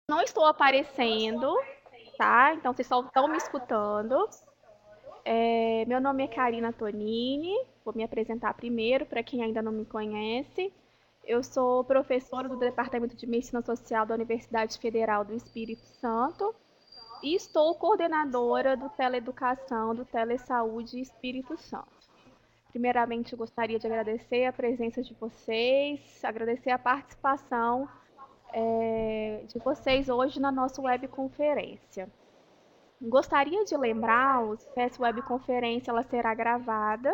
Não estou aparecendo, tá? Então vocês só estão me escutando. Meu nome é Karina Tonini, vou me apresentar primeiro para quem ainda não me conhece. Eu sou professora do Departamento de Medicina Social da Universidade Federal do Espírito Santo e estou coordenadora do Teleeducação do Telesaúde Espírito Santo. Primeiramente, eu gostaria de agradecer a presença de vocês, agradecer a participação de vocês hoje na nossa webconferência. Gostaria de lembrá-los que essa webconferência ela será gravada,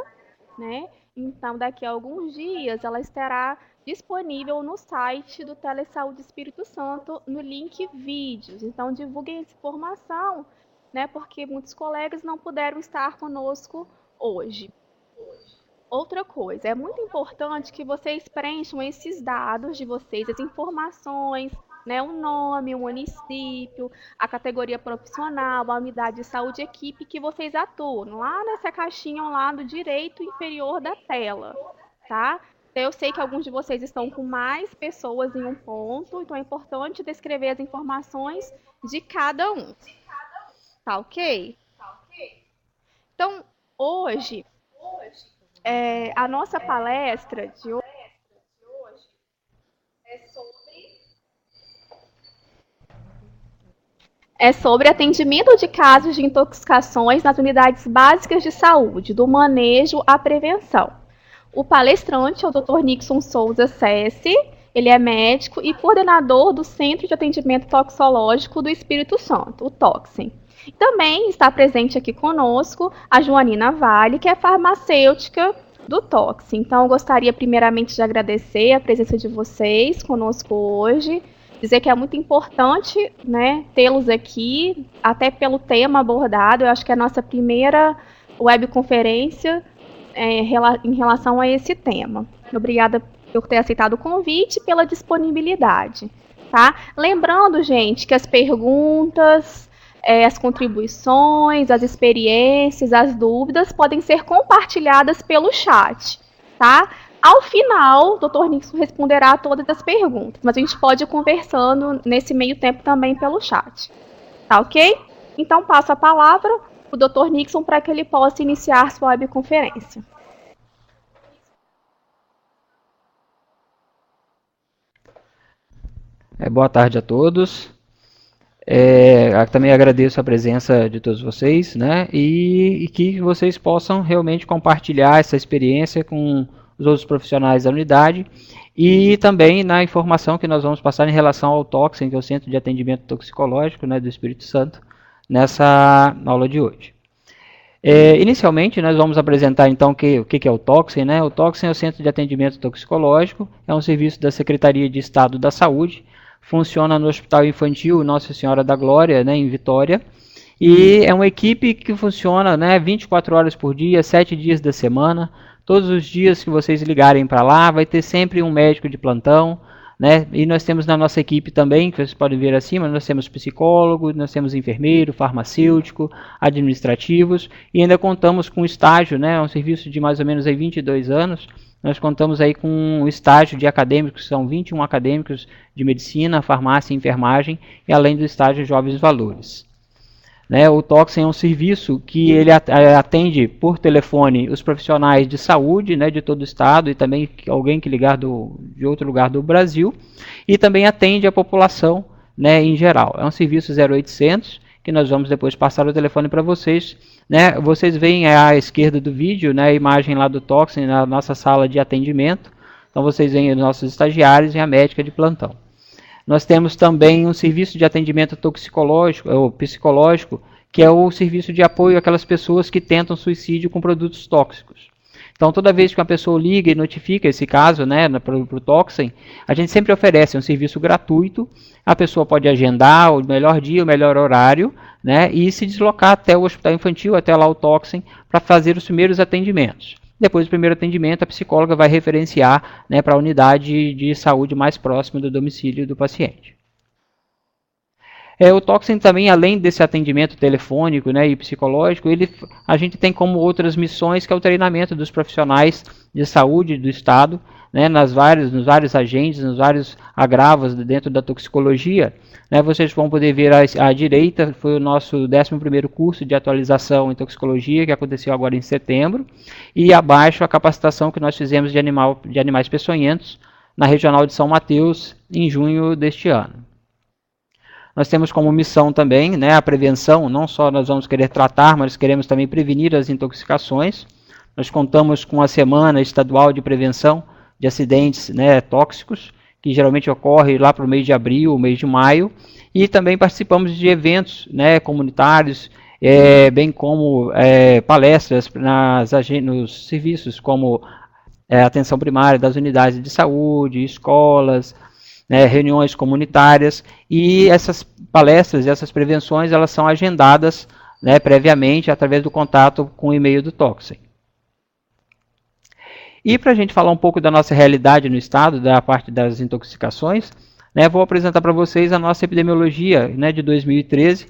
né? Então, daqui a alguns dias, ela estará disponível no site do Telesaúde Espírito Santo, no link vídeos. Então, divulguem essa informação, né? Porque muitos colegas não puderam estar conosco hoje. Outra coisa, é muito importante que vocês preencham esses dados de vocês, as informações, né, o nome, o município, a categoria profissional, a unidade de saúde, equipe que vocês atuam, lá nessa caixinha ao lado direito inferior da tela, tá? Eu sei que alguns de vocês estão com mais pessoas em um ponto, então é importante descrever as informações de cada um, tá ok? Então, hoje, a nossa palestra de hoje é sobre atendimento de casos de intoxicações nas unidades básicas de saúde, do manejo à prevenção. O palestrante é o Dr. Nixon Souza Sessi, ele é médico e coordenador do Centro de Atendimento Toxicológico do Espírito Santo, o Toxin. Também está presente aqui conosco a Joanina Vale, que é farmacêutica do Toxin. Então, eu gostaria primeiramente de agradecer a presença de vocês conosco hoje, dizer que é muito importante, né, tê-los aqui, até pelo tema abordado. Eu acho que é a nossa primeira webconferência em relação a esse tema. Obrigada por ter aceitado o convite e pela disponibilidade. Tá? Lembrando, gente, que as perguntas, as contribuições, as experiências, as dúvidas podem ser compartilhadas pelo chat. Tá? Ao final, o Dr. Nixon responderá a todas as perguntas, mas a gente pode ir conversando nesse meio tempo também pelo chat. Tá ok? Então, passo a palavra para o Dr. Nixon para que ele possa iniciar sua webconferência. Boa tarde a todos. Também agradeço a presença de todos vocês, né? E que vocês possam realmente compartilhar essa experiência com os outros profissionais da unidade e também na informação que nós vamos passar em relação ao Toxin, que é o Centro de Atendimento Toxicológico, né, do Espírito Santo, nessa aula de hoje. Inicialmente, nós vamos apresentar então o que é o Toxin, né? O Toxin é o Centro de Atendimento Toxicológico, é um serviço da Secretaria de Estado da Saúde, funciona no Hospital Infantil Nossa Senhora da Glória, né, em Vitória, e é uma equipe que funciona, né, 24 horas por dia, 7 dias da semana. Todos os dias que vocês ligarem para lá, vai ter sempre um médico de plantão, né? E nós temos na nossa equipe também, que vocês podem ver acima, nós temos psicólogo, nós temos enfermeiro, farmacêutico, administrativos, e ainda contamos com estágio, né? Um serviço de mais ou menos aí 22 anos. Nós contamos aí com um estágio de acadêmicos, são 21 acadêmicos de medicina, farmácia e enfermagem, e além do estágio Jovens Valores. Né, o Toxin é um serviço que ele atende por telefone os profissionais de saúde, né, de todo o estado, e também alguém que ligar de outro lugar do Brasil, e também atende a população, né, em geral. É um serviço 0800, que nós vamos depois passar o telefone para vocês. Né, vocês veem à esquerda do vídeo, né, a imagem lá do Toxin na nossa sala de atendimento. Então vocês veem os nossos estagiários e a médica de plantão. Nós temos também um serviço de atendimento toxicológico, ou psicológico, que é o serviço de apoio àquelas pessoas que tentam suicídio com produtos tóxicos. Então, toda vez que uma pessoa liga e notifica esse caso, né, para o Toxin, a gente sempre oferece um serviço gratuito. A pessoa pode agendar o melhor dia, o melhor horário, né, e se deslocar até o hospital infantil, até lá o Toxin, para fazer os primeiros atendimentos. Depois do primeiro atendimento, a psicóloga vai referenciar, né, para a unidade de saúde mais próxima do domicílio do paciente. O Toxin também, além desse atendimento telefônico, né, e psicológico, a gente tem como outras missões, que é o treinamento dos profissionais de saúde do Estado, né, nos vários agentes, nos vários agravos dentro da toxicologia, né, vocês vão poder ver à direita, foi o nosso 11º curso de atualização em toxicologia, que aconteceu agora em setembro, e abaixo a capacitação que nós fizemos de animais peçonhentos na Regional de São Mateus, em junho deste ano. Nós temos como missão também, né, a prevenção, não só nós vamos querer tratar, mas queremos também prevenir as intoxicações. Nós contamos com a Semana Estadual de Prevenção de Acidentes, né, tóxicos, que geralmente ocorre lá para o mês de abril, mês de maio, e também participamos de eventos, né, comunitários, bem como palestras nos serviços como atenção primária das unidades de saúde, escolas, né, reuniões comunitárias, e essas palestras e essas prevenções elas são agendadas, né, previamente através do contato com o e-mail do Toxem. E para a gente falar um pouco da nossa realidade no estado, da parte das intoxicações, né, vou apresentar para vocês a nossa epidemiologia, né, de 2013,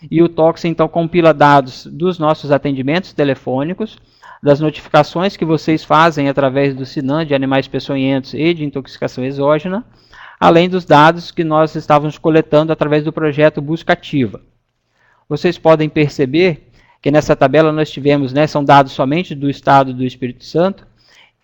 e o Toxem então compila dados dos nossos atendimentos telefônicos, das notificações que vocês fazem através do SINAM de animais peçonhentos e de intoxicação exógena, além dos dados que nós estávamos coletando através do projeto Busca Ativa. Vocês podem perceber que nessa tabela nós tivemos, né, são dados somente do estado do Espírito Santo,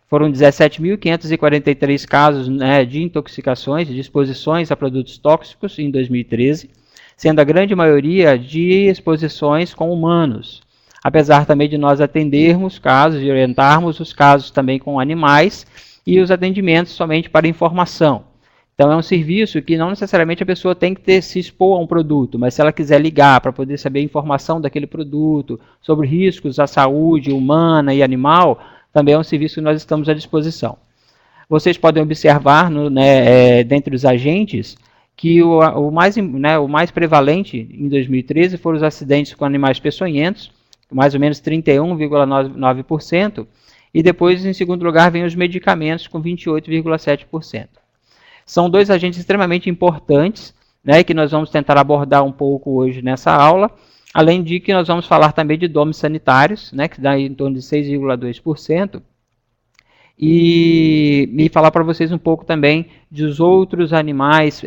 foram 17.543 casos, né, de intoxicações, de exposições a produtos tóxicos em 2013, sendo a grande maioria de exposições com humanos, apesar também de nós atendermos casos e orientarmos os casos também com animais e os atendimentos somente para informação. Então é um serviço que não necessariamente a pessoa tem que se expor a um produto, mas se ela quiser ligar para poder saber a informação daquele produto, sobre riscos à saúde humana e animal, também é um serviço que nós estamos à disposição. Vocês podem observar, dentre os agentes, que o mais prevalente em 2013 foram os acidentes com animais peçonhentos, mais ou menos 31,9%, e depois, em segundo lugar, vem os medicamentos, com 28,7%. São dois agentes extremamente importantes, né, que nós vamos tentar abordar um pouco hoje nessa aula, além de que nós vamos falar também de domes sanitários, né, que dá em torno de 6,2%, e falar para vocês um pouco também dos outros animais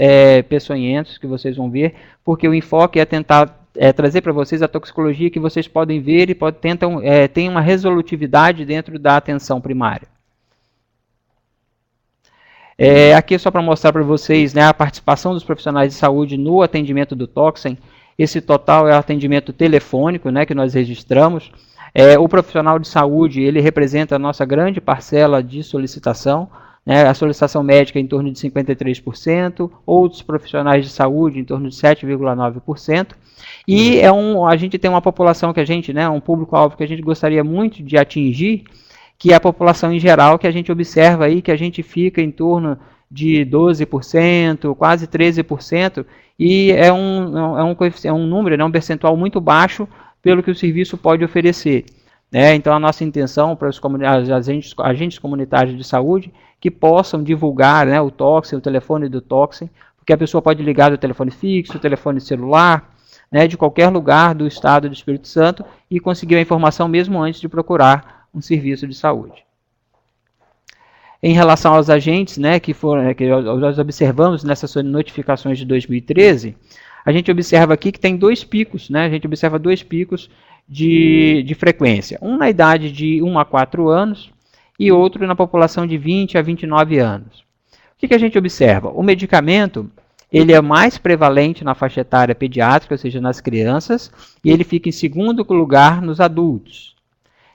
peçonhentos que vocês vão ver, porque o enfoque é tentar trazer para vocês a toxicologia que vocês podem ver e tem uma resolutividade dentro da atenção primária. Aqui é só para mostrar para vocês, né, a participação dos profissionais de saúde no atendimento do Toxem. Esse total é o atendimento telefônico, né, que nós registramos. O profissional de saúde ele representa a nossa grande parcela de solicitação, né, a solicitação médica em torno de 53%, outros profissionais de saúde em torno de 7,9%. E a gente tem uma população que a gente, né, um público-alvo que a gente gostaria muito de atingir, que é a população em geral, que a gente observa aí que a gente fica em torno de 12%, quase 13%, e é um número, né, um percentual muito baixo pelo que o serviço pode oferecer. Né? Então, a nossa intenção para os agentes comunitários de saúde que possam divulgar, né, o Toxem, o telefone do Toxem, porque a pessoa pode ligar do telefone fixo, telefone celular, né, de qualquer lugar do estado do Espírito Santo e conseguir a informação mesmo antes de procurar um serviço de saúde. Em relação aos agentes, né, que nós observamos nessas notificações de 2013, a gente observa aqui que tem dois picos, né, a gente observa dois picos de frequência. Um na idade de 1 a 4 anos e outro na população de 20 a 29 anos. O que a gente observa? O medicamento ele é mais prevalente na faixa etária pediátrica, ou seja, nas crianças, e ele fica em segundo lugar nos adultos.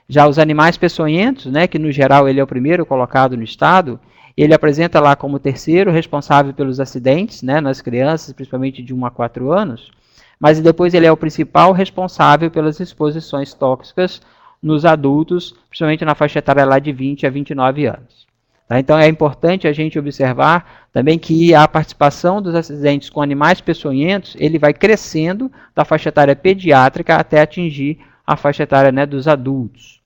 Já os animais peçonhentos, né, que no geral ele é o primeiro colocado no estado, ele apresenta lá como terceiro responsável pelos acidentes, né, nas crianças, principalmente de 1 a 4 anos, mas depois ele é o principal responsável pelas exposições tóxicas nos adultos, principalmente na faixa etária lá de 20 a 29 anos. Tá? Então é importante a gente observar também que a participação dos acidentes com animais peçonhentos, ele vai crescendo da faixa etária pediátrica até atingir a faixa etária, né, dos adultos.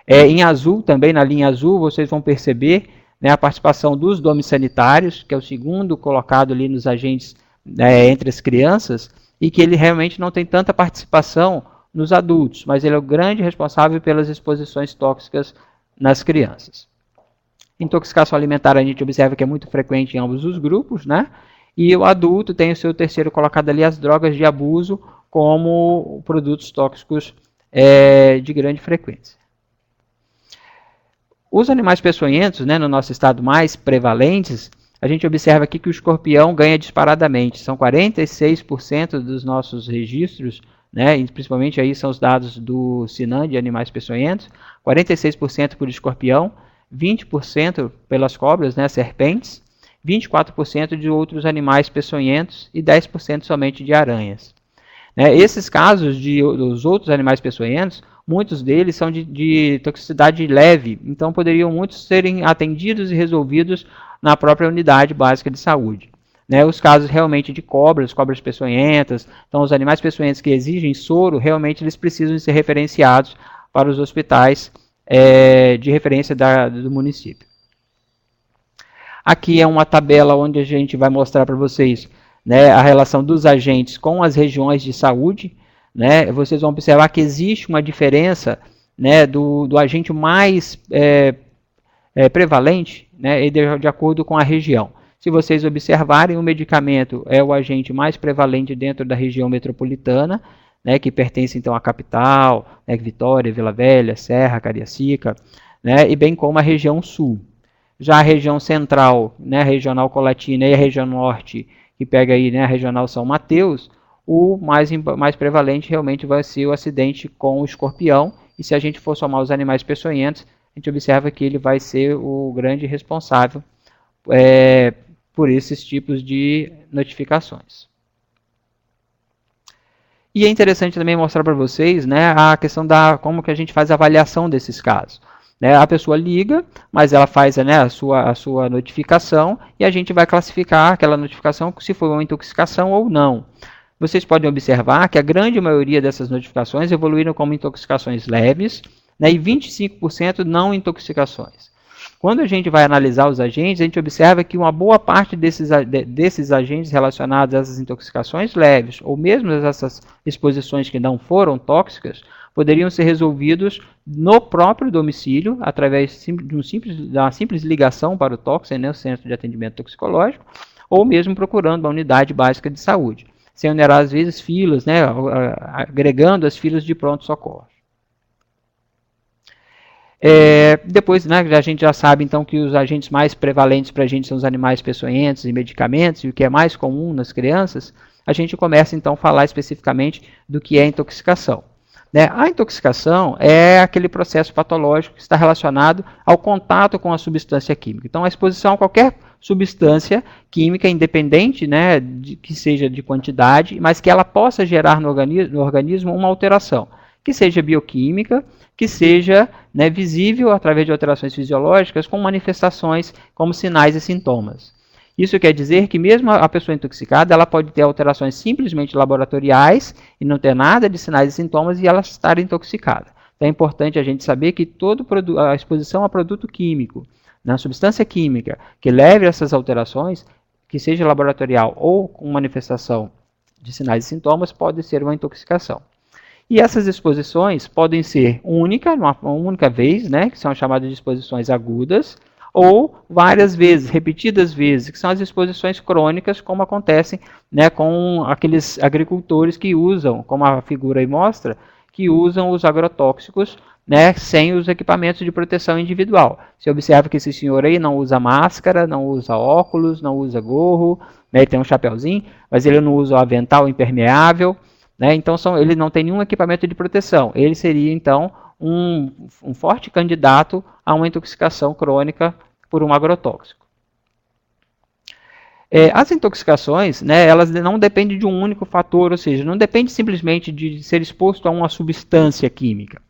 Em azul, também na linha azul, vocês vão perceber, né, a participação dos domes sanitários, que é o segundo colocado ali nos agentes entre as crianças, e que ele realmente não tem tanta participação nos adultos, mas ele é o grande responsável pelas exposições tóxicas nas crianças. Intoxicação alimentar a gente observa que é muito frequente em ambos os grupos, né? E o adulto tem o seu terceiro colocado ali, as drogas de abuso, como produtos tóxicos de grande frequência. Os animais peçonhentos, né, no nosso estado mais prevalentes, a gente observa aqui que o escorpião ganha disparadamente. São 46% dos nossos registros, né, principalmente aí são os dados do Sinan de animais peçonhentos, 46% por escorpião, 20% pelas cobras, né, serpentes, 24% de outros animais peçonhentos e 10% somente de aranhas. Esses casos dos outros animais peçonhentos, muitos deles são de toxicidade leve, então poderiam muitos serem atendidos e resolvidos na própria unidade básica de saúde. Os casos realmente de cobras peçonhentas, então os animais peçonhentos que exigem soro, realmente eles precisam ser referenciados para os hospitais de referência do município. Aqui é uma tabela onde a gente vai mostrar para vocês, né, a relação dos agentes com as regiões de saúde. Né? Vocês vão observar que existe uma diferença, né, do agente mais prevalente, né, de acordo com a região. Se vocês observarem, o medicamento é o agente mais prevalente dentro da região metropolitana, né, que pertence então à capital, né, Vitória, Vila Velha, Serra, Cariacica, né, e bem como a região sul. Já a região central, né, a regional Colatina e a região norte, que pega aí, né, a regional São Mateus, o mais prevalente realmente vai ser o acidente com o escorpião, e se a gente for somar os animais peçonhentos, a gente observa que ele vai ser o grande responsável por esses tipos de notificações. E é interessante também mostrar para vocês, né, a questão da como que a gente faz a avaliação desses casos. A pessoa liga, mas ela faz, né, a sua notificação, e a gente vai classificar aquela notificação se foi uma intoxicação ou não. Vocês podem observar que a grande maioria dessas notificações evoluíram como intoxicações leves, né, e 25% não intoxicações. Quando a gente vai analisar os agentes, a gente observa que uma boa parte desses agentes relacionados a essas intoxicações leves, ou mesmo essas exposições que não foram tóxicas, poderiam ser resolvidos no próprio domicílio, através de uma simples ligação para o Toxem, né, o Centro de Atendimento Toxicológico, ou mesmo procurando uma unidade básica de saúde, sem onerar, às vezes, filas, né, agregando as filas de pronto-socorro. Depois, né, a gente já sabe então que os agentes mais prevalentes para a gente são os animais peçonhentos e medicamentos, e o que é mais comum nas crianças, a gente começa então a falar especificamente do que é intoxicação. A intoxicação é aquele processo patológico que está relacionado ao contato com a substância química. Então, a exposição a qualquer substância química, independente, né, que seja de quantidade, mas que ela possa gerar no organismo uma alteração, que seja bioquímica, que seja, né, visível através de alterações fisiológicas com manifestações como sinais e sintomas. Isso quer dizer que mesmo a pessoa intoxicada, ela pode ter alterações simplesmente laboratoriais e não ter nada de sinais e sintomas e ela estar intoxicada. Então é importante a gente saber que toda a exposição a produto químico, na substância química, que leve a essas alterações, que seja laboratorial ou com manifestação de sinais e sintomas, pode ser uma intoxicação. E essas exposições podem ser uma única vez, né, que são chamadas de exposições agudas, ou várias vezes, repetidas vezes, que são as exposições crônicas, como acontecem, né, com aqueles agricultores que usam, como a figura aí mostra, que usam os agrotóxicos, né, sem os equipamentos de proteção individual. Você observa que esse senhor aí não usa máscara, não usa óculos, não usa gorro, né, ele tem um chapéuzinho, mas ele não usa o avental impermeável, né, então ele não tem nenhum equipamento de proteção. Ele seria, então, um forte candidato a uma intoxicação crônica por um agrotóxico. As intoxicações, né, elas não dependem de um único fator, ou seja, não depende simplesmente de ser exposto a uma substância química.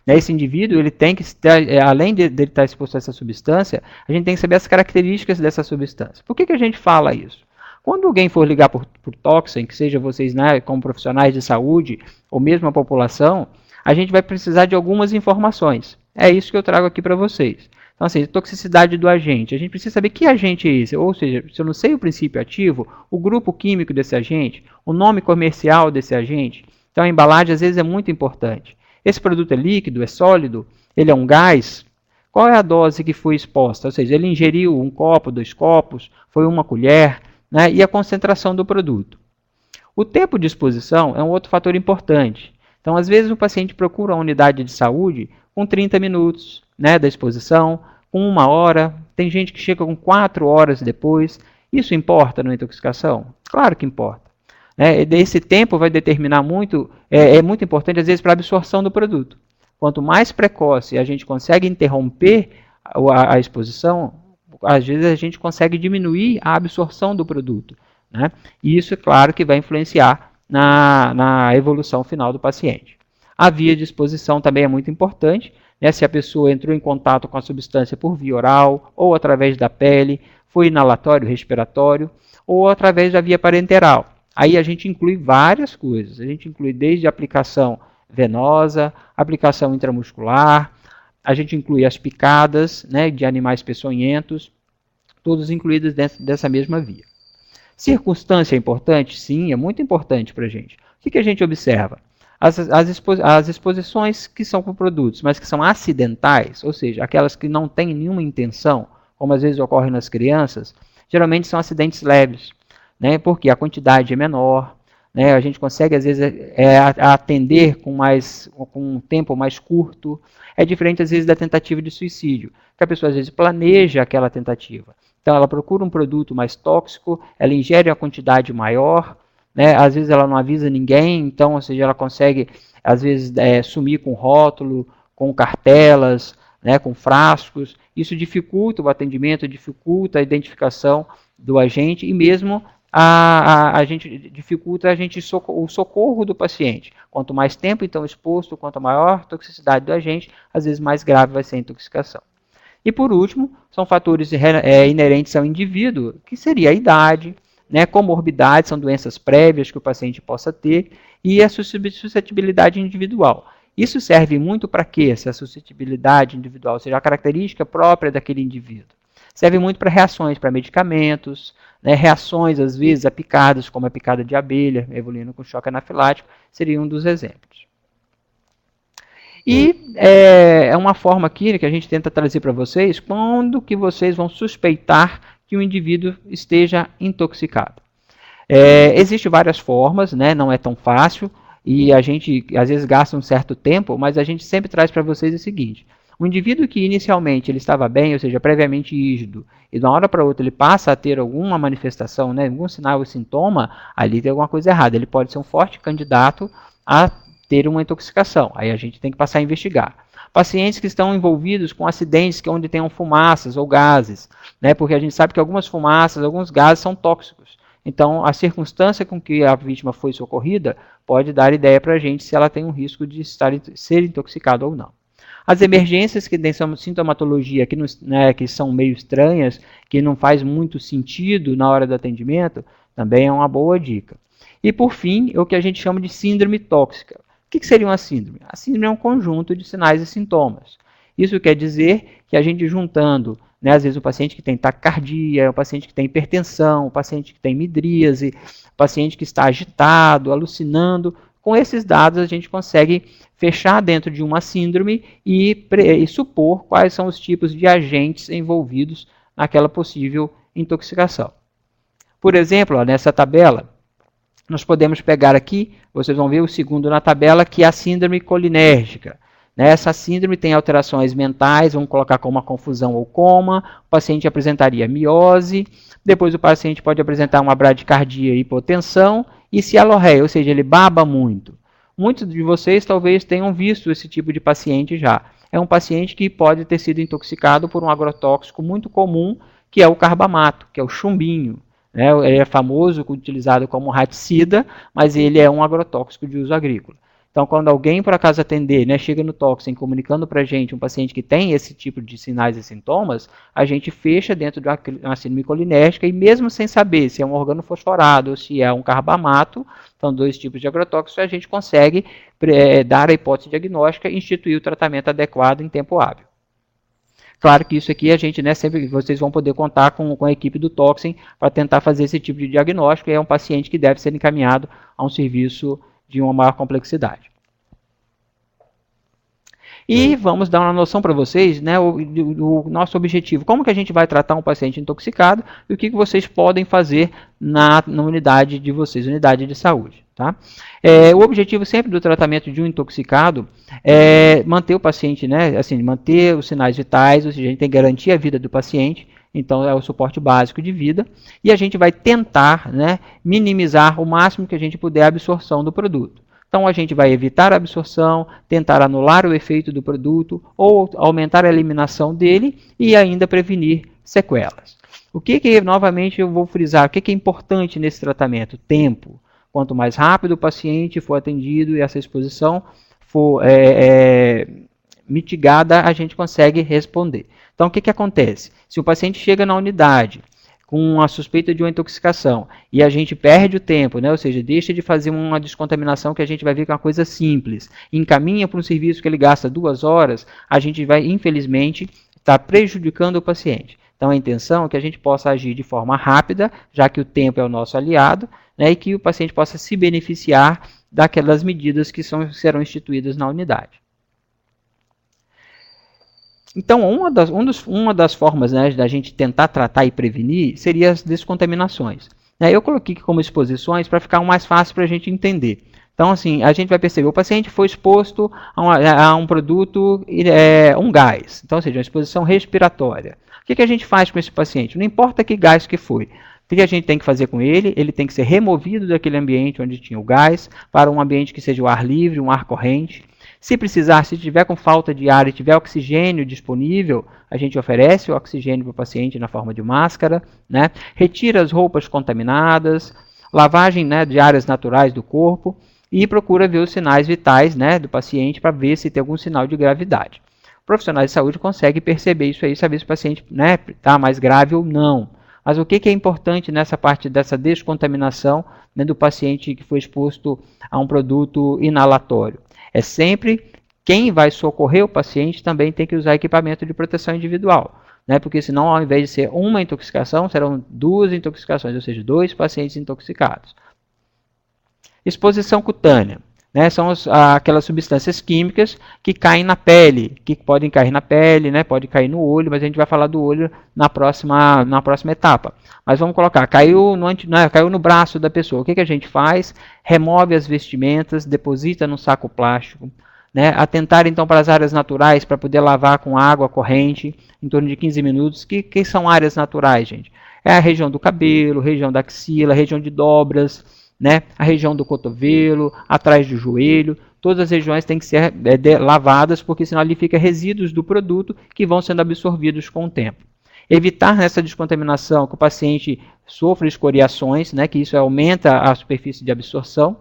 Esse indivíduo, ele tem que estar, além de estar exposto a essa substância, a gente tem que saber as características dessa substância. Por que a gente fala isso? Quando alguém for ligar por Toxem, que seja vocês, né, como profissionais de saúde, ou mesmo a população, a gente vai precisar de algumas informações. É isso que eu trago aqui para vocês. Então, assim, toxicidade do agente. A gente precisa saber que agente é esse. Ou seja, se eu não sei o princípio ativo, o grupo químico desse agente, o nome comercial desse agente. Então, a embalagem, às vezes, é muito importante. Esse produto é líquido, é sólido, ele é um gás. Qual é a dose que foi exposta? Ou seja, ele ingeriu 1 copo, 2 copos, foi 1 colher, né? E a concentração do produto. O tempo de exposição é um outro fator importante. Então, às vezes, o paciente procura a unidade de saúde com 30 minutos, né, da exposição, com 1 hora. Tem gente que chega com 4 horas depois. Isso importa na intoxicação? Claro que importa. Esse tempo vai determinar muito, é muito importante, às vezes, para a absorção do produto. Quanto mais precoce a gente consegue interromper a exposição, às vezes a gente consegue diminuir a absorção do produto, né? E isso, é claro, que vai influenciar na evolução final do paciente. A via de exposição também é muito importante, né? Se a pessoa entrou em contato com a substância por via oral, ou através da pele, foi inalatório, respiratório, ou através da via parenteral. Aí a gente inclui várias coisas. A gente inclui desde a aplicação venosa, aplicação intramuscular, a gente inclui as picadas, né, de animais peçonhentos, todos incluídos dentro dessa mesma via. Circunstância é importante? Sim, é muito importante para a gente. O que a gente observa? As exposições que são com produtos, mas que são acidentais, ou seja, aquelas que não têm nenhuma intenção, como às vezes ocorre nas crianças, geralmente são acidentes leves, né, porque a quantidade é menor, né, a gente consegue, às vezes, atender com um tempo mais curto. É diferente, às vezes, da tentativa de suicídio, que a pessoa, às vezes, planeja aquela tentativa. Então, ela procura um produto mais tóxico, ela ingere uma quantidade maior, né, às vezes ela não avisa ninguém, então, ou seja, ela consegue, às vezes, sumir com rótulo, com cartelas, né, com frascos. Isso dificulta o atendimento, dificulta a identificação do agente e mesmo a gente dificulta o socorro do paciente. Quanto mais tempo então exposto, quanto maior a toxicidade do agente, às vezes mais grave vai ser a intoxicação. E por último, são fatores inerentes ao indivíduo, que seria a idade, né, comorbidades, são doenças prévias que o paciente possa ter, e a suscetibilidade individual. Isso serve muito para quê? Essa suscetibilidade individual, ou seja, a característica própria daquele indivíduo. Serve muito para reações para medicamentos, né, reações, às vezes, a picadas, como a picada de abelha, evoluindo com choque anafilático, seria um dos exemplos. E é uma forma aqui que a gente tenta trazer para vocês quando que vocês vão suspeitar que o indivíduo esteja intoxicado. Existem várias formas, né, não é tão fácil, e a gente às vezes gasta um certo tempo, mas a gente sempre traz para vocês o seguinte: o indivíduo que inicialmente ele estava bem, ou seja, previamente rígido, e de uma hora para outra ele passa a ter alguma manifestação, né, algum sinal ou sintoma, ali tem alguma coisa errada. Ele pode ser um forte candidato a ter uma intoxicação. Aí a gente tem que passar a investigar. Pacientes que estão envolvidos com acidentes onde tenham fumaças ou gases, né, porque a gente sabe que algumas fumaças, alguns gases são tóxicos. Então, a circunstância com que a vítima foi socorrida pode dar ideia para a gente se ela tem um risco de ser intoxicada ou não. As emergências que têm sintomatologia que são meio estranhas, que não faz muito sentido na hora do atendimento, também é uma boa dica. E por fim, é o que a gente chama de síndrome tóxica. O que seria uma síndrome? A síndrome é um conjunto de sinais e sintomas. Isso quer dizer que a gente juntando, né, às vezes o paciente que tem taquicardia, o paciente que tem hipertensão, o paciente que tem midríase, o paciente que está agitado, alucinando, com esses dados a gente consegue fechar dentro de uma síndrome e supor quais são os tipos de agentes envolvidos naquela possível intoxicação. Por exemplo, ó, nessa tabela, nós podemos pegar aqui, vocês vão ver o segundo na tabela, que é a síndrome colinérgica. Essa síndrome tem alterações mentais, vamos colocar como uma confusão ou coma, o paciente apresentaria miose, depois o paciente pode apresentar uma bradicardia e hipotensão, e cialorreia, ou seja, ele baba muito. Muitos de vocês talvez tenham visto esse tipo de paciente já. É um paciente que pode ter sido intoxicado por um agrotóxico muito comum, que é o carbamato, que é o chumbinho. Ele é famoso, utilizado como raticida, mas ele é um agrotóxico de uso agrícola. Então, quando alguém, por acaso, atender, né, chega no Toxin comunicando para a gente um paciente que tem esse tipo de sinais e sintomas, a gente fecha dentro de uma síndrome colinérgica e mesmo sem saber se é um organofosforado ou se é um carbamato, são dois tipos de agrotóxicos, a gente consegue dar a hipótese diagnóstica e instituir o tratamento adequado em tempo hábil. Claro que isso aqui a gente, né, sempre vocês vão poder contar com a equipe do Toxin para tentar fazer esse tipo de diagnóstico, e é um paciente que deve ser encaminhado a um serviço de uma maior complexidade. E vamos dar uma noção para vocês, né, do nosso objetivo. Como que a gente vai tratar um paciente intoxicado e o que vocês podem fazer na unidade de vocês, unidade de saúde. Tá? O objetivo sempre do tratamento de um intoxicado é manter o paciente, né, assim, manter os sinais vitais, ou seja, a gente tem que garantir a vida do paciente, então é o suporte básico de vida, e a gente vai tentar, né, minimizar o máximo que a gente puder a absorção do produto. Então a gente vai evitar a absorção, tentar anular o efeito do produto ou aumentar a eliminação dele e ainda prevenir sequelas. O que novamente eu vou frisar, o que é importante nesse tratamento? Tempo. Quanto mais rápido o paciente for atendido e essa exposição for mitigada, a gente consegue responder. Então o que acontece? Se o paciente chega na unidade com a suspeita de uma intoxicação e a gente perde o tempo, né? Ou seja, deixa de fazer uma descontaminação que a gente vai ver que é uma coisa simples, encaminha para um serviço que ele gasta 2 horas, a gente vai, infelizmente, estar prejudicando o paciente. Então a intenção é que a gente possa agir de forma rápida, já que o tempo é o nosso aliado, né? E que o paciente possa se beneficiar daquelas medidas que serão instituídas na unidade. Então, uma das formas, né, da gente tentar tratar e prevenir seria as descontaminações. Eu coloquei aqui como exposições para ficar mais fácil para a gente entender. Então, assim, a gente vai perceber, o paciente foi exposto a um produto, um gás, então, ou seja, uma exposição respiratória. O que a gente faz com esse paciente? Não importa que gás que foi. O que a gente tem que fazer com ele? Ele tem que ser removido daquele ambiente onde tinha o gás para um ambiente que seja o ar livre, um ar corrente. Se precisar, se tiver com falta de ar e tiver oxigênio disponível, a gente oferece o oxigênio para o paciente na forma de máscara, né? Retira as roupas contaminadas, lavagem, né, de áreas naturais do corpo e procura ver os sinais vitais, né, do paciente para ver se tem algum sinal de gravidade. Profissionais de saúde conseguem perceber isso aí, saber se o paciente está mais grave ou não. Mas o que é importante nessa parte dessa descontaminação, né, do paciente que foi exposto a um produto inalatório? É sempre quem vai socorrer o paciente também tem que usar equipamento de proteção individual, né? Porque senão, ao invés de ser uma intoxicação, serão 2 intoxicações, ou seja, 2 pacientes intoxicados. Exposição cutânea, né? São aquelas substâncias químicas que caem na pele, que podem cair na pele, né? Pode cair no olho, mas a gente vai falar do olho na próxima etapa. Mas vamos colocar, caiu no braço da pessoa. O que a gente faz? Remove as vestimentas, deposita no saco plástico, né? Atentar então para as áreas naturais para poder lavar com água corrente em torno de 15 minutos. Que são áreas naturais, gente? É a região do cabelo, região da axila, região de dobras, né? A região do cotovelo, atrás do joelho. Todas as regiões têm que ser lavadas, porque senão ali fica resíduos do produto que vão sendo absorvidos com o tempo. Evitar nessa descontaminação que o paciente sofra escoriações, né, que isso aumenta a superfície de absorção.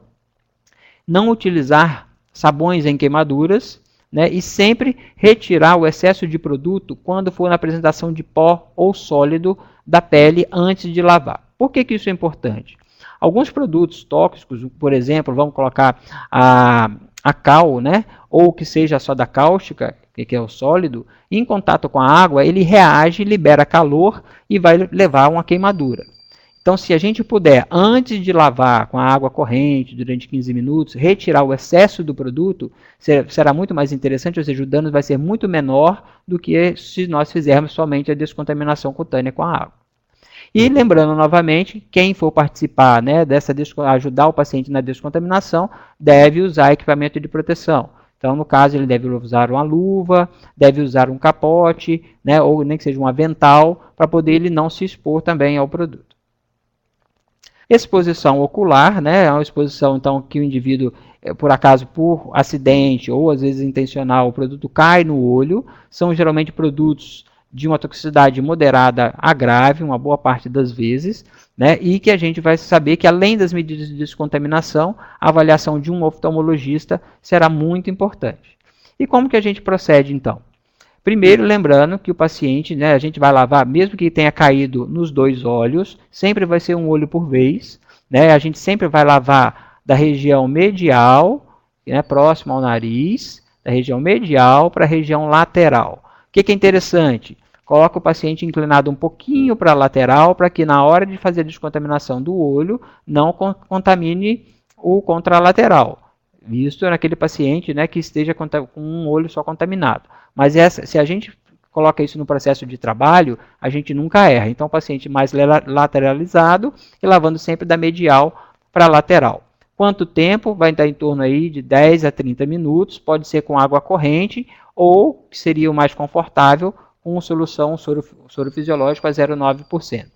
Não utilizar sabões em queimaduras, né, e sempre retirar o excesso de produto quando for na apresentação de pó ou sólido da pele antes de lavar. Por que isso é importante? Alguns produtos tóxicos, por exemplo, vamos colocar a cal, né, ou que seja a soda cáustica, que é o sólido, em contato com a água, ele reage, libera calor e vai levar a uma queimadura. Então, se a gente puder, antes de lavar com a água corrente, durante 15 minutos, retirar o excesso do produto, será muito mais interessante, ou seja, o dano vai ser muito menor do que se nós fizermos somente a descontaminação cutânea com a água. E lembrando novamente, quem for participar, né, ajudar o paciente na descontaminação, deve usar equipamento de proteção. Então, no caso, ele deve usar uma luva, deve usar um capote, né, ou nem que seja um avental, para poder ele não se expor também ao produto. Exposição ocular, né, é uma exposição então, que o indivíduo, por acaso, por acidente ou às vezes intencional, o produto cai no olho. São geralmente produtos de uma toxicidade moderada a grave, uma boa parte das vezes, né? E que a gente vai saber que, além das medidas de descontaminação, a avaliação de um oftalmologista será muito importante. E como que a gente procede, então? Primeiro, lembrando que o paciente, né, a gente vai lavar, mesmo que tenha caído nos 2 olhos, sempre vai ser um olho por vez, né? A gente sempre vai lavar da região medial, né, próximo ao nariz, da região medial para a região lateral. O que é interessante? Coloca o paciente inclinado um pouquinho para a lateral, para que na hora de fazer a descontaminação do olho, não contamine o contralateral. visto naquele paciente, né, que esteja com um olho só contaminado. Mas se a gente coloca isso no processo de trabalho, a gente nunca erra. Então, o paciente mais lateralizado e lavando sempre da medial para lateral. Quanto tempo? Vai dar em torno aí de 10 a 30 minutos, pode ser com água corrente ou, que seria o mais confortável, com solução soro fisiológico a 0,9%.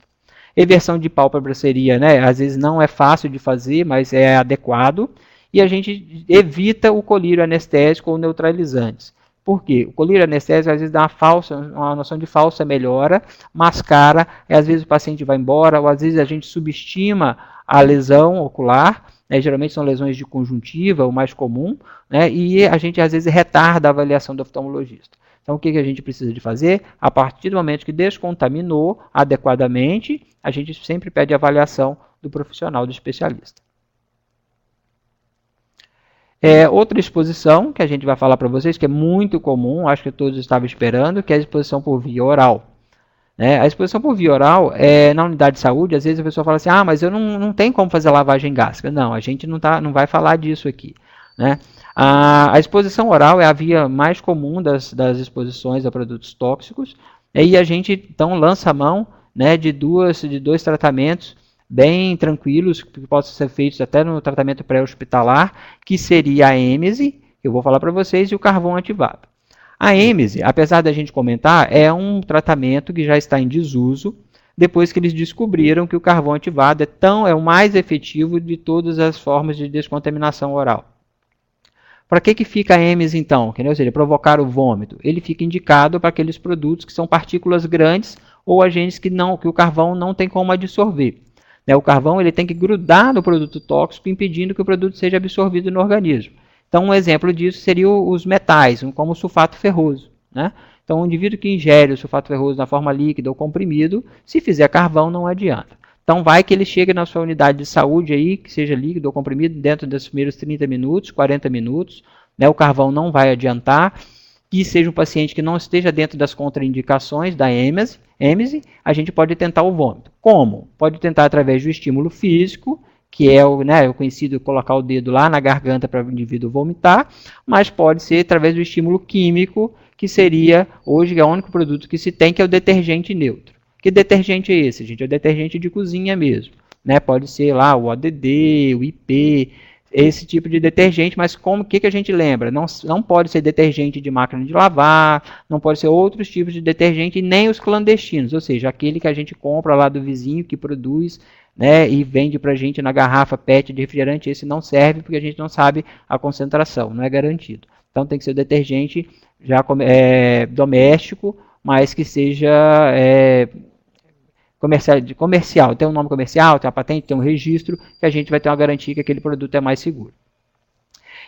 Eversão de pálpebra seria, né, às vezes não é fácil de fazer, mas é adequado. E a gente evita o colírio anestésico ou neutralizantes. Por quê? O colírio anestésico às vezes dá uma noção de falsa melhora, mascara, e às vezes o paciente vai embora, ou às vezes a gente subestima a lesão ocular, né, geralmente são lesões de conjuntiva, o mais comum, né, e a gente às vezes retarda a avaliação do oftalmologista. Então, o que a gente precisa de fazer? A partir do momento que descontaminou adequadamente, a gente sempre pede a avaliação do profissional, do especialista. Outra exposição que a gente vai falar para vocês, que é muito comum, acho que todos estavam esperando, que é a exposição por via oral. A exposição por via oral, na unidade de saúde, às vezes a pessoa fala assim, mas eu não tenho como fazer lavagem gástrica. Não, a gente não vai falar disso aqui. Né? A exposição oral é a via mais comum das exposições a produtos tóxicos, e a gente então lança a mão, né, de dois tratamentos bem tranquilos, que possam ser feitos até no tratamento pré-hospitalar, que seria a êmese, que eu vou falar para vocês, e o carvão ativado. A êmese, apesar da gente comentar, é um tratamento que já está em desuso, depois que eles descobriram que o carvão ativado é o mais efetivo de todas as formas de descontaminação oral. Para que fica a êmese, então? Ou seja, provocar o vômito. Ele fica indicado para aqueles produtos que são partículas grandes ou agentes que o carvão não tem como absorver. O carvão ele tem que grudar no produto tóxico, impedindo que o produto seja absorvido no organismo. Então, um exemplo disso seria os metais, como o sulfato ferroso. Né? Então, o indivíduo que ingere o sulfato ferroso na forma líquida ou comprimido, se fizer carvão, não adianta. Então, vai que ele chegue na sua unidade de saúde, aí, que seja líquido ou comprimido, dentro dos primeiros 30 minutos, 40 minutos. Né? O carvão não vai adiantar. Que seja um paciente que não esteja dentro das contraindicações da êmese, a gente pode tentar o vômito. Como? Pode tentar através do estímulo físico, que é o conhecido colocar o dedo lá na garganta para o indivíduo vomitar, mas pode ser através do estímulo químico, que seria, hoje, é o único produto que se tem, que é o detergente neutro. Que detergente é esse, gente? É o detergente de cozinha mesmo. Né? Pode ser lá o ODD, o IP, esse tipo de detergente, mas o que a gente lembra? Não pode ser detergente de máquina de lavar, não pode ser outros tipos de detergente, nem os clandestinos, ou seja, aquele que a gente compra lá do vizinho que produz, né, e vende para a gente na garrafa PET de refrigerante. Esse não serve porque a gente não sabe a concentração, não é garantido. Então tem que ser o detergente já doméstico, mas que seja comercial, tem um nome comercial, tem uma patente, tem um registro, que a gente vai ter uma garantia que aquele produto é mais seguro.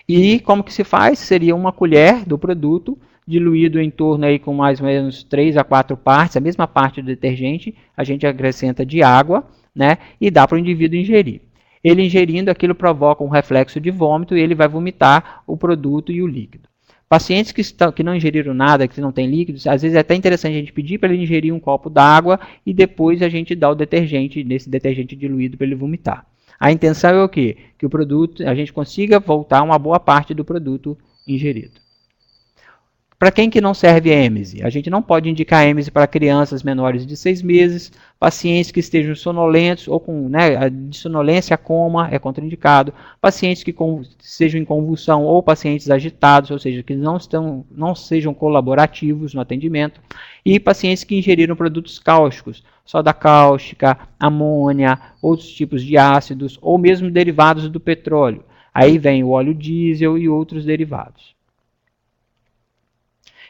E como que se faz? Seria uma colher do produto, diluído em torno aí com mais ou menos 3 a 4 partes, a mesma parte do detergente, a gente acrescenta de água, né, e dá para o indivíduo ingerir. Ele ingerindo, aquilo provoca um reflexo de vômito e ele vai vomitar o produto e o líquido. Pacientes que não ingeriram nada, que não tem líquidos, às vezes é até interessante a gente pedir para ele ingerir um copo d'água e depois a gente dá o detergente, nesse detergente diluído, para ele vomitar. A intenção é o quê? Que o produto, a gente consiga voltar uma boa parte do produto ingerido. Para quem que não serve a êmese? A gente não pode indicar a êmese para crianças menores de 6 meses, pacientes que estejam sonolentos ou com de sonolência, coma, é contraindicado, pacientes que sejam em convulsão ou pacientes agitados, ou seja, que não sejam colaborativos no atendimento, e pacientes que ingeriram produtos cáusticos, soda cáustica, amônia, outros tipos de ácidos ou mesmo derivados do petróleo. Aí vem o óleo diesel e outros derivados.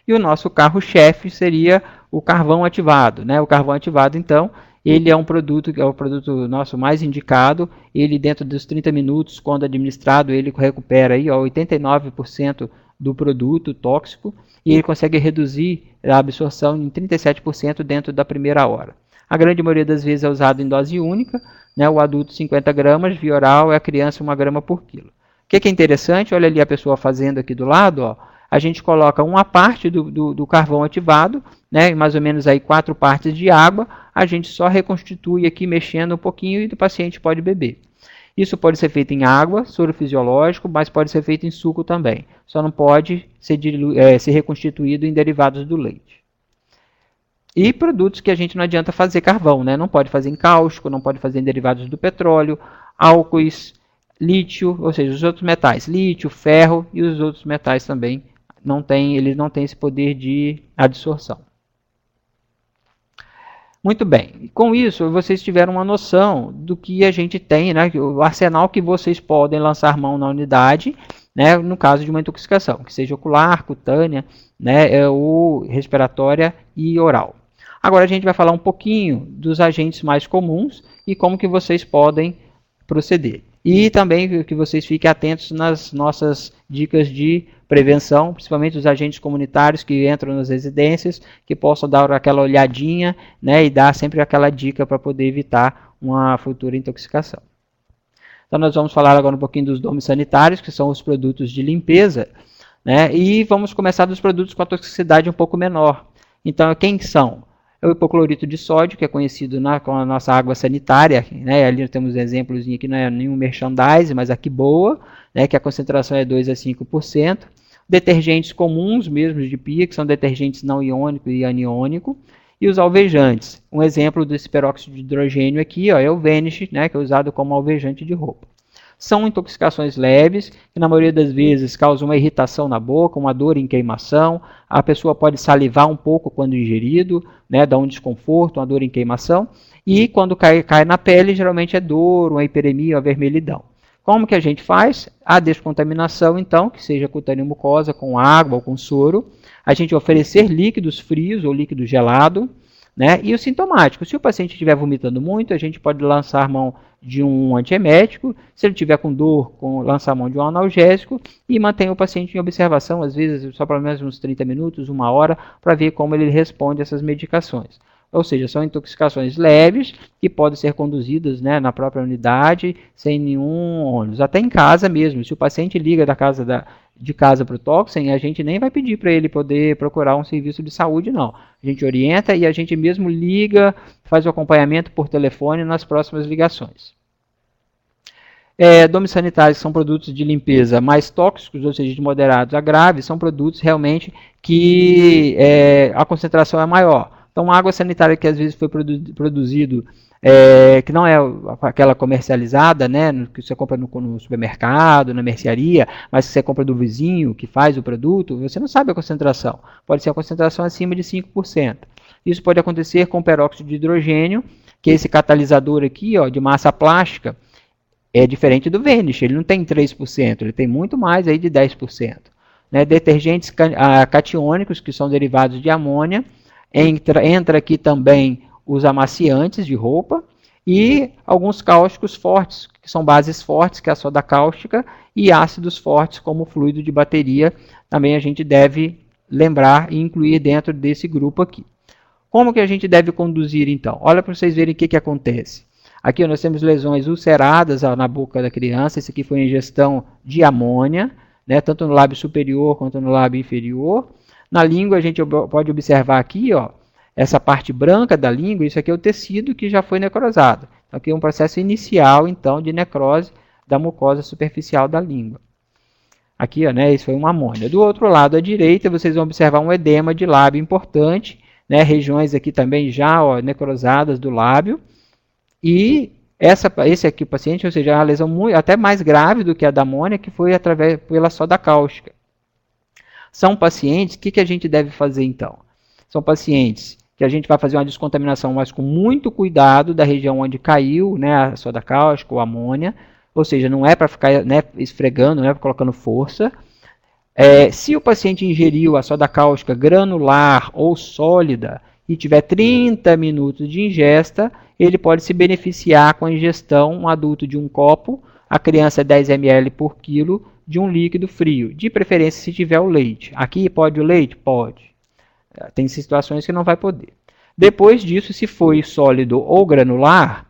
E o nosso carro-chefe seria o carvão ativado. Né? O carvão ativado, então, ele é um produto que é o produto nosso mais indicado. Ele, dentro dos 30 minutos, quando administrado, ele recupera aí, 89% do produto tóxico e ele consegue reduzir a absorção em 37% dentro da primeira hora. A grande maioria das vezes é usado em dose única, né? O adulto 50 gramas, via oral, e a criança 1 grama por quilo. O que é interessante, olha ali a pessoa fazendo aqui do lado, a gente coloca uma parte do carvão ativado, né, mais ou menos aí 4 partes de água, a gente só reconstitui aqui mexendo um pouquinho e o paciente pode beber. Isso pode ser feito em água, soro fisiológico, mas pode ser feito em suco também. Só não pode ser reconstituído em derivados do leite. E produtos que a gente não adianta fazer carvão, né? Não pode fazer em cáustico, não pode fazer em derivados do petróleo, álcoois, lítio, ou seja, os outros metais, lítio, ferro e os outros metais também eles não têm esse poder de absorção. Muito bem, com isso vocês tiveram uma noção do que a gente tem, né, o arsenal que vocês podem lançar mão na unidade, né, no caso de uma intoxicação, que seja ocular, cutânea, né, ou respiratória e oral. Agora a gente vai falar um pouquinho dos agentes mais comuns e como que vocês podem proceder. E também que vocês fiquem atentos nas nossas dicas de prevenção, principalmente os agentes comunitários que entram nas residências, que possam dar aquela olhadinha, né, e dar sempre aquela dica para poder evitar uma futura intoxicação. Então nós vamos falar agora um pouquinho dos domes sanitários, que são os produtos de limpeza, né, e vamos começar dos produtos com a toxicidade um pouco menor. Então, quem são? É o hipoclorito de sódio, que é conhecido com a nossa água sanitária, né? Ali temos um exemplo aqui, não é nenhum merchandise, mas aqui boa, né? Que a concentração é 2 a 5%. Detergentes comuns mesmo de pia, que são detergentes não iônico e aniônico. E os alvejantes. Um exemplo desse peróxido de hidrogênio aqui, ó, é o Vanish, né? Que é usado como alvejante de roupa. São intoxicações leves, que na maioria das vezes causam uma irritação na boca, uma dor em queimação. A pessoa pode salivar um pouco quando ingerido, né, dá um desconforto, uma dor em queimação. E quando cai na pele, geralmente é dor, uma hiperemia, uma vermelhidão. Como que a gente faz? A descontaminação, então, que seja cutânea mucosa, com água ou com soro. A gente oferecer líquidos frios ou líquido gelado. Né? E o sintomático, se o paciente estiver vomitando muito, a gente pode lançar mão de um antiemético, se ele estiver com dor, lançar mão de um analgésico e manter o paciente em observação, às vezes só pelo menos uns 30 minutos, 1 hora, para ver como ele responde a essas medicações. Ou seja, são intoxicações leves que podem ser conduzidas, né, na própria unidade sem nenhum ônus. Até em casa mesmo, se o paciente liga de casa para o Toxem, a gente nem vai pedir para ele poder procurar um serviço de saúde, não. A gente orienta e a gente mesmo liga, faz o acompanhamento por telefone nas próximas ligações. Domes sanitários, que são produtos de limpeza mais tóxicos, ou seja, de moderados a graves, são produtos realmente que a concentração é maior. Então, água sanitária que às vezes foi produzido, que não é aquela comercializada, né, que você compra no supermercado, na mercearia, mas que você compra do vizinho que faz o produto, você não sabe a concentração. Pode ser a concentração acima de 5%. Isso pode acontecer com peróxido de hidrogênio, que é esse catalisador aqui, ó, de massa plástica, é diferente do Vanish, ele não tem 3%, ele tem muito mais aí de 10%. Né? Detergentes catiônicos, que são derivados de amônia, entra aqui também os amaciantes de roupa e alguns cáusticos fortes, que são bases fortes, que é a soda cáustica, e ácidos fortes, como o fluido de bateria, também a gente deve lembrar e incluir dentro desse grupo aqui. Como que a gente deve conduzir, então? Olha para vocês verem o que acontece. Aqui nós temos lesões ulceradas na boca da criança, esse aqui foi ingestão de amônia, né, tanto no lábio superior quanto no lábio inferior. Na língua a gente pode observar aqui, ó, essa parte branca da língua, isso aqui é o tecido que já foi necrosado. Então, aqui é um processo inicial, então, de necrose da mucosa superficial da língua. Aqui, ó, né, isso foi uma amônia. Do outro lado, à direita, vocês vão observar um edema de lábio importante, né, regiões aqui também já, ó, necrosadas do lábio. E esse aqui, o paciente, ou seja, é uma lesão até mais grave do que a da amônia, que foi pela soda cáustica. São pacientes, o que a gente deve fazer então? São pacientes que a gente vai fazer uma descontaminação, mas com muito cuidado da região onde caiu, né, a soda cáustica ou a amônia, ou seja, não é para ficar, né, esfregando, não é colocando força. Se o paciente ingeriu a soda cáustica granular ou sólida e tiver 30 minutos de ingesta, ele pode se beneficiar com a ingestão, um adulto de um copo, a criança 10 ml por quilo, de um líquido frio, de preferência se tiver o leite. Aqui pode o leite? Pode. Tem situações que não vai poder. Depois disso, se foi sólido ou granular,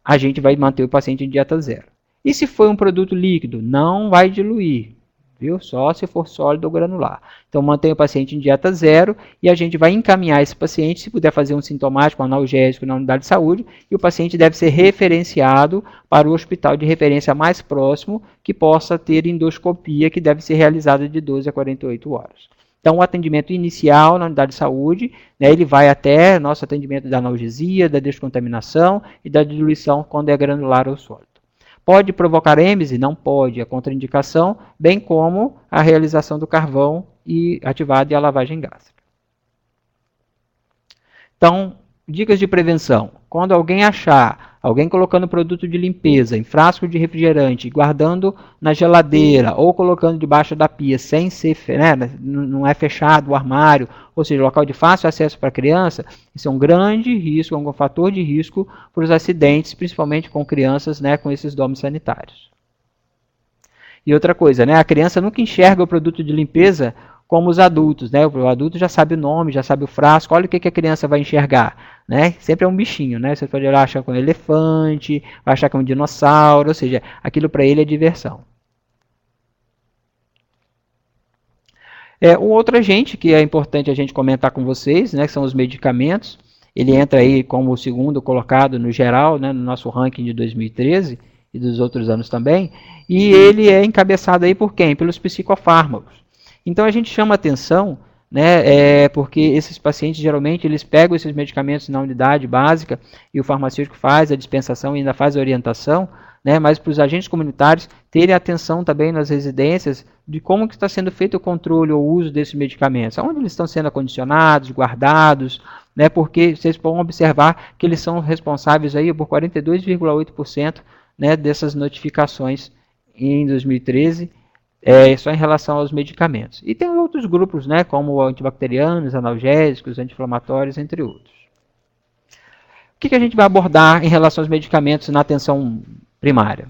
a gente vai manter o paciente em dieta zero. E se foi um produto líquido? Não vai diluir. viu? Só se for sólido ou granular. Então, mantenha o paciente em dieta zero e a gente vai encaminhar esse paciente, se puder fazer um sintomático, um analgésico na unidade de saúde, e o paciente deve ser referenciado para o hospital de referência mais próximo, que possa ter endoscopia, que deve ser realizada de 12 a 48 horas. Então, o atendimento inicial na unidade de saúde, né, ele vai até nosso atendimento da analgesia, da descontaminação e da diluição quando é granular ou sólido. Pode provocar êmese? Não pode, a contraindicação, bem como a realização do carvão ativado e a lavagem gástrica. Então, dicas de prevenção. Quando alguém achar alguém colocando produto de limpeza em frasco de refrigerante, guardando na geladeira ou colocando debaixo da pia sem ser, né, não é fechado o armário, ou seja, local de fácil acesso para a criança, isso é um grande risco, é um fator de risco para os acidentes, principalmente com crianças, né, com esses domes sanitários. E outra coisa, né, a criança nunca enxerga o produto de limpeza como os adultos, né? O adulto já sabe o nome, já sabe o frasco, olha o que a criança vai enxergar, né? Sempre é um bichinho, né? Você pode achar que é um elefante, vai achar que é um dinossauro, ou seja, aquilo para ele é diversão. Um outro agente que é importante a gente comentar com vocês, né, que são os medicamentos. Ele entra aí como o segundo colocado no geral, né, no nosso ranking de 2013 e dos outros anos também. E ele é encabeçado aí por quem? Pelos psicofármacos. Então a gente chama atenção, né, porque esses pacientes geralmente eles pegam esses medicamentos na unidade básica e o farmacêutico faz a dispensação e ainda faz a orientação, né, mas para os agentes comunitários terem atenção também nas residências de como que está sendo feito o controle ou uso desses medicamentos, onde eles estão sendo acondicionados, guardados, né, porque vocês podem observar que eles são responsáveis aí por 42,8%, né, dessas notificações em 2013. Só em relação aos medicamentos. E tem outros grupos, né, como antibacterianos, analgésicos, anti-inflamatórios, entre outros. O que a gente vai abordar em relação aos medicamentos na atenção primária?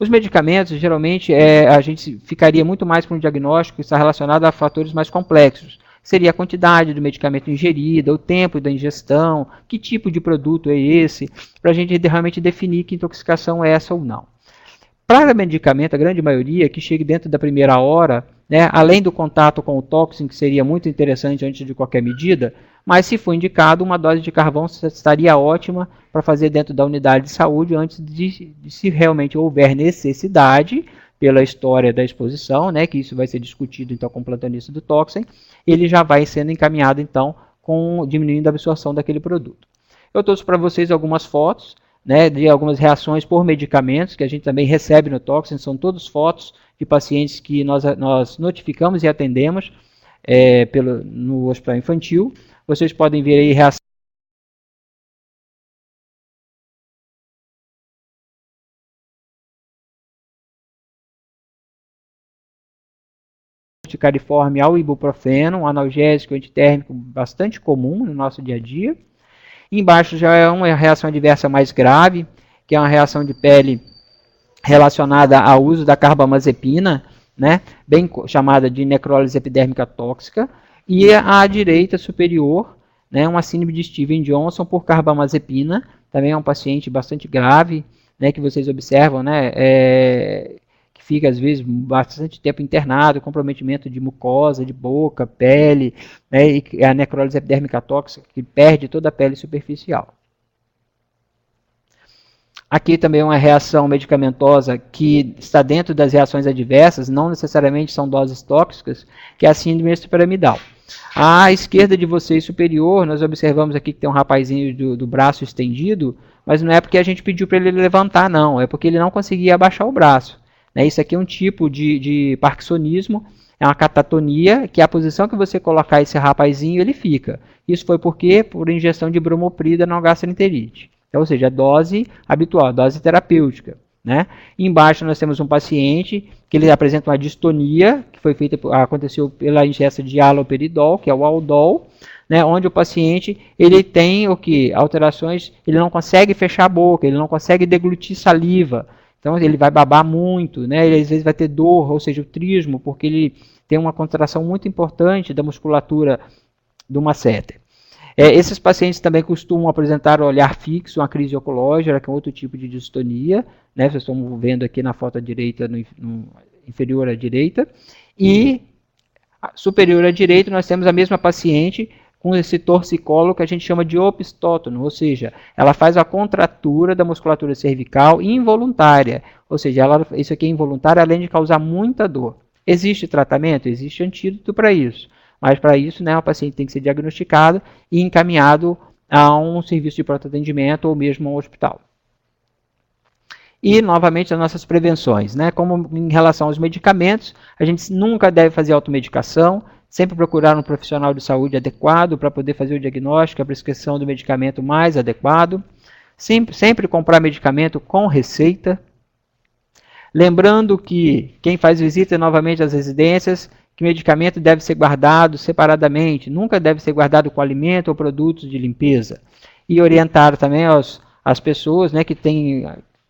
Os medicamentos, geralmente, a gente ficaria muito mais para um diagnóstico que está relacionado a fatores mais complexos. Seria a quantidade do medicamento ingerido, o tempo da ingestão, que tipo de produto é esse, para a gente realmente definir que intoxicação é essa ou não. Para medicamento, a grande maioria que chega dentro da primeira hora, né, além do contato com o tóxico, que seria muito interessante antes de qualquer medida, mas se for indicado, uma dose de carvão estaria ótima para fazer dentro da unidade de saúde antes de se realmente houver necessidade, pela história da exposição, né, que isso vai ser discutido então com o plantonista do Toxin, ele já vai sendo encaminhado então diminuindo a absorção daquele produto. Eu trouxe para vocês algumas fotos, né, de algumas reações por medicamentos que a gente também recebe no Toxin, são todas fotos de pacientes que nós notificamos e atendemos no hospital infantil. Vocês podem ver aí reação cariforme ao ibuprofeno, um analgésico antitérmico bastante comum no nosso dia a dia. Embaixo já é uma reação adversa mais grave, que é uma reação de pele relacionada ao uso da carbamazepina, né, bem chamada de necrólise epidérmica tóxica, e à direita superior, né, uma síndrome de Stevens-Johnson por carbamazepina, também é um paciente bastante grave, né, que vocês observam, né, que fica às vezes bastante tempo internado, comprometimento de mucosa, de boca, pele, né, e a necrólise epidérmica tóxica que perde toda a pele superficial. Aqui também uma reação medicamentosa que está dentro das reações adversas, não necessariamente são doses tóxicas, que é a síndrome extrapiramidal. À esquerda de vocês superior, nós observamos aqui que tem um rapazinho do braço estendido, mas não é porque a gente pediu para ele levantar, não, é porque ele não conseguia abaixar o braço. Isso aqui é um tipo de parkinsonismo, é uma catatonia, que a posição que você colocar esse rapazinho, ele fica. Isso foi porque por ingestão de bromoprida na gastroenterite. Então, ou seja, a dose habitual, a dose terapêutica. Né? Embaixo nós temos um paciente que ele apresenta uma distonia, que aconteceu pela ingesta de haloperidol, que é o Aldol, né? Onde o paciente ele tem o que? Alterações, ele não consegue fechar a boca, ele não consegue deglutir saliva. Então ele vai babar muito, né? Ele às vezes vai ter dor, ou seja, o trismo, porque ele tem uma contração muito importante da musculatura do masseter. Esses pacientes também costumam apresentar olhar fixo, uma crise oculógera, que é outro tipo de distonia, né? Vocês estão vendo aqui na foto à direita inferior à direita, e superior à direita nós temos a mesma paciente com esse torcicolo que a gente chama de opistótono, ou seja, ela faz a contratura da musculatura cervical involuntária, ou seja, isso aqui é involuntário além de causar muita dor. Existe tratamento? Existe antídoto para isso, mas para isso, né, o paciente tem que ser diagnosticado e encaminhado a um serviço de pronto atendimento ou mesmo a um hospital. E, novamente, as nossas prevenções, né? Como em relação aos medicamentos, a gente nunca deve fazer automedicação, sempre procurar um profissional de saúde adequado para poder fazer o diagnóstico, a prescrição do medicamento mais adequado. Sempre comprar medicamento com receita. Lembrando que quem faz visita novamente às residências, que o medicamento deve ser guardado separadamente, nunca deve ser guardado com alimento ou produtos de limpeza. E orientar também as pessoas, né, que têm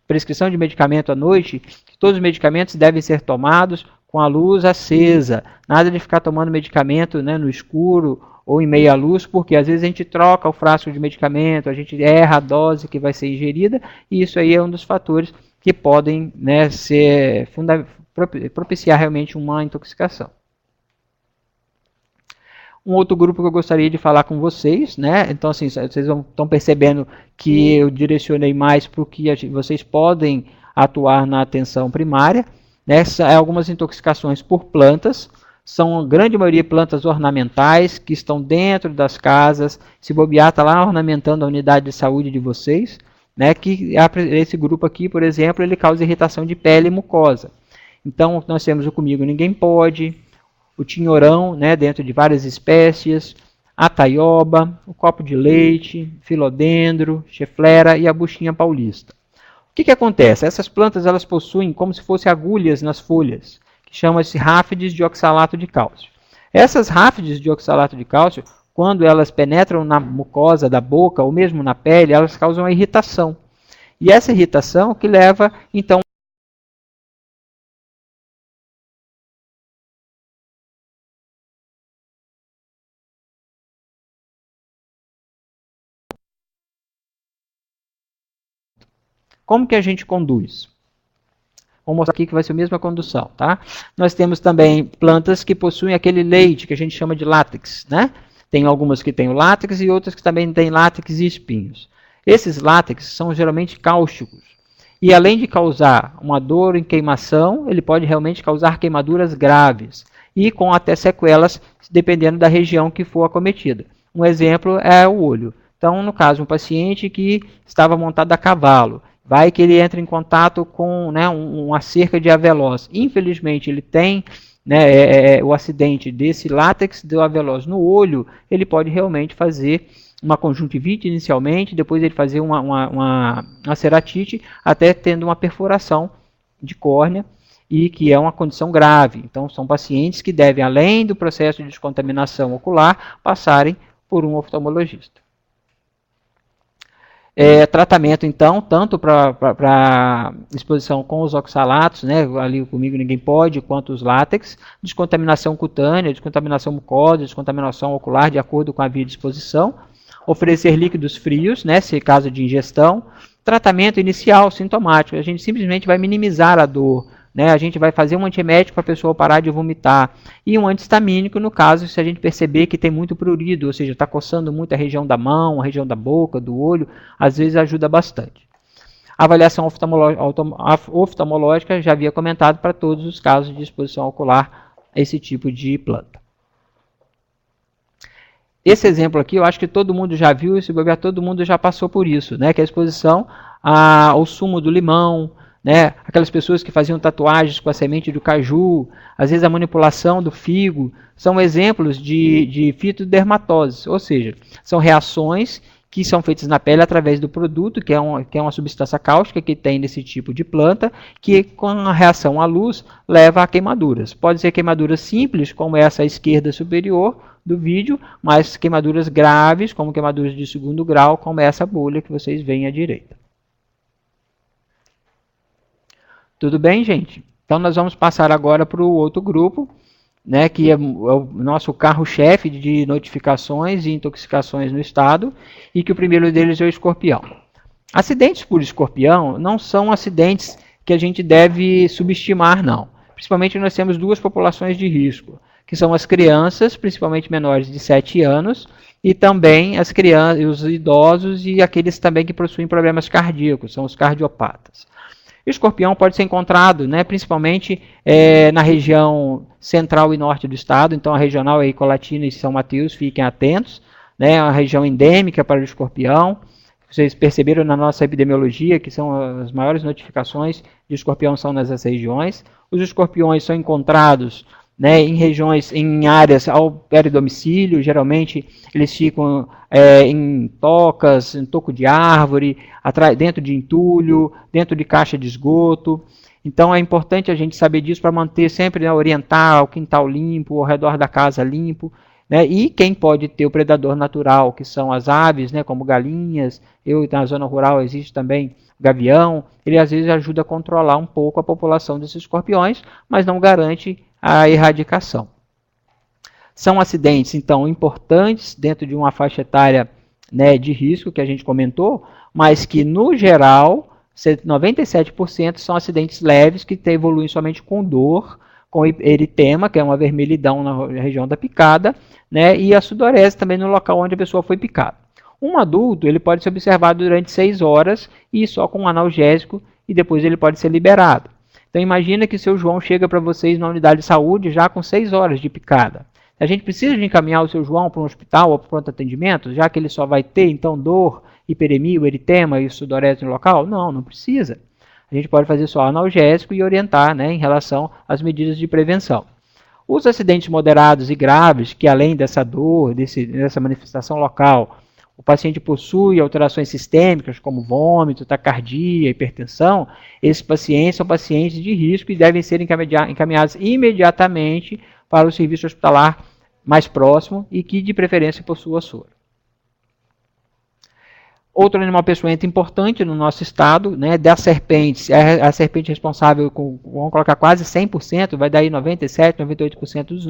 prescrição de medicamento à noite, que todos os medicamentos devem ser tomados com a luz acesa. Nada de ficar tomando medicamento, né, no escuro ou em meia luz, porque às vezes a gente troca o frasco de medicamento, a gente erra a dose que vai ser ingerida, e isso aí é um dos fatores que podem, né, propiciar realmente uma intoxicação. Um outro grupo que eu gostaria de falar com vocês, né? Então, assim, vocês estão percebendo que eu direcionei mais para o que vocês podem atuar na atenção primária. Né? Algumas intoxicações por plantas, são a grande maioria plantas ornamentais que estão dentro das casas. Se bobear, está lá ornamentando a unidade de saúde de vocês. Né? Que esse grupo aqui, por exemplo, ele causa irritação de pele e mucosa. Então, nós temos o Comigo Ninguém Pode, o tinhorão, né, dentro de várias espécies, a taioba, o copo de leite, filodendro, cheflera e a buchinha paulista. O que acontece? Essas plantas elas possuem como se fossem agulhas nas folhas, que chama-se ráfides de oxalato de cálcio. Essas ráfides de oxalato de cálcio, quando elas penetram na mucosa da boca ou mesmo na pele, elas causam a irritação. E essa irritação que leva, então, como que a gente conduz? Vou mostrar aqui que vai ser a mesma condução, tá? Nós temos também plantas que possuem aquele leite que a gente chama de látex, né? Tem algumas que têm o látex e outras que também têm látex e espinhos. Esses látex são geralmente cáusticos. E além de causar uma dor em queimação, ele pode realmente causar queimaduras graves. E com até sequelas, dependendo da região que for acometida. Um exemplo é o olho. Então, no caso, um paciente que estava montado a cavalo, vai que ele entra em contato com, né, uma cerca de aveloz. Infelizmente, ele tem, né, o acidente desse látex do aveloz no olho, ele pode realmente fazer uma conjuntivite inicialmente, depois ele fazer uma ceratite, até tendo uma perfuração de córnea, e que é uma condição grave. Então, são pacientes que devem, além do processo de descontaminação ocular, passarem por um oftalmologista. Tratamento, então, tanto para exposição com os oxalatos, né, ali Comigo Ninguém Pode, quanto os látex, descontaminação cutânea, descontaminação mucosa, descontaminação ocular, de acordo com a via de exposição, oferecer líquidos frios, né, se caso de ingestão, tratamento inicial sintomático, a gente simplesmente vai minimizar a dor, né, a gente vai fazer um antiemético para a pessoa parar de vomitar, e um antihistamínico no caso se a gente perceber que tem muito prurido, ou seja, está coçando muito a região da mão, a região da boca, do olho, às vezes ajuda bastante. A avaliação oftalmológica já havia comentado para todos os casos de exposição ocular a esse tipo de planta. Esse exemplo aqui eu acho que todo mundo já viu, e se bobear todo mundo já passou por isso, né, que é a exposição ao sumo do limão, né? Aquelas pessoas que faziam tatuagens com a semente do caju, às vezes a manipulação do figo, são exemplos de fitodermatose, ou seja, são reações que são feitas na pele através do produto, que é uma substância cáustica que tem nesse tipo de planta, que com a reação à luz leva a queimaduras. Pode ser queimaduras simples, como essa à esquerda superior do vídeo, mas queimaduras graves, como queimaduras de segundo grau, como essa bolha que vocês veem à direita. Tudo bem, gente? Então, nós vamos passar agora para o outro grupo, né, que é o nosso carro-chefe de notificações e intoxicações no estado, e que o primeiro deles é o escorpião. Acidentes por escorpião não são acidentes que a gente deve subestimar, não. principalmente nós temos duas populações de risco, que são as crianças, principalmente menores de 7 anos, e também as crianças, os idosos e aqueles também que possuem problemas cardíacos, são os cardiopatas. O escorpião pode ser encontrado, né, principalmente na região central e norte do estado, então a regional aí, Colatina e São Mateus, fiquem atentos, né, é uma região endêmica para o escorpião. Vocês perceberam na nossa epidemiologia que são as maiores notificações de escorpião são nessas regiões. Os escorpiões são encontrados, né, em regiões, em áreas ao peridomicílio, geralmente eles ficam em tocas, em toco de árvore, dentro de entulho, dentro de caixa de esgoto. Então é importante a gente saber disso para manter sempre, né, orientar o quintal limpo, ao redor da casa limpo. Né? E quem pode ter o predador natural, que são as aves, né, como galinhas, na zona rural existe também gavião, ele às vezes ajuda a controlar um pouco a população desses escorpiões, mas não garante a erradicação. São acidentes, então, importantes dentro de uma faixa etária, né, de risco que a gente comentou, mas que, no geral, 97% são acidentes leves que evoluem somente com dor, com eritema, que é uma vermelhidão na região da picada, né, e a sudorese também no local onde a pessoa foi picada. Um adulto ele pode ser observado durante 6 horas e só com um analgésico e depois ele pode ser liberado. Então imagina que seu João chega para vocês na unidade de saúde já com 6 horas de picada. A gente precisa de encaminhar o seu João para um hospital ou para pronto atendimento, já que ele só vai ter então dor, hiperemia, eritema e sudorese no local? Não, não precisa. A gente pode fazer só analgésico e orientar, né, em relação às medidas de prevenção. Os acidentes moderados e graves, que além dessa dor, dessa manifestação local, o paciente possui alterações sistêmicas, como vômito, taquicardia, hipertensão, esses pacientes são pacientes de risco e devem ser encaminhados imediatamente para o serviço hospitalar mais próximo e que, de preferência, possua soro. Outro animal peçonhento importante no nosso estado, né, das serpentes, a serpente responsável, vamos colocar quase 100%, vai dar aí 97%, 98% dos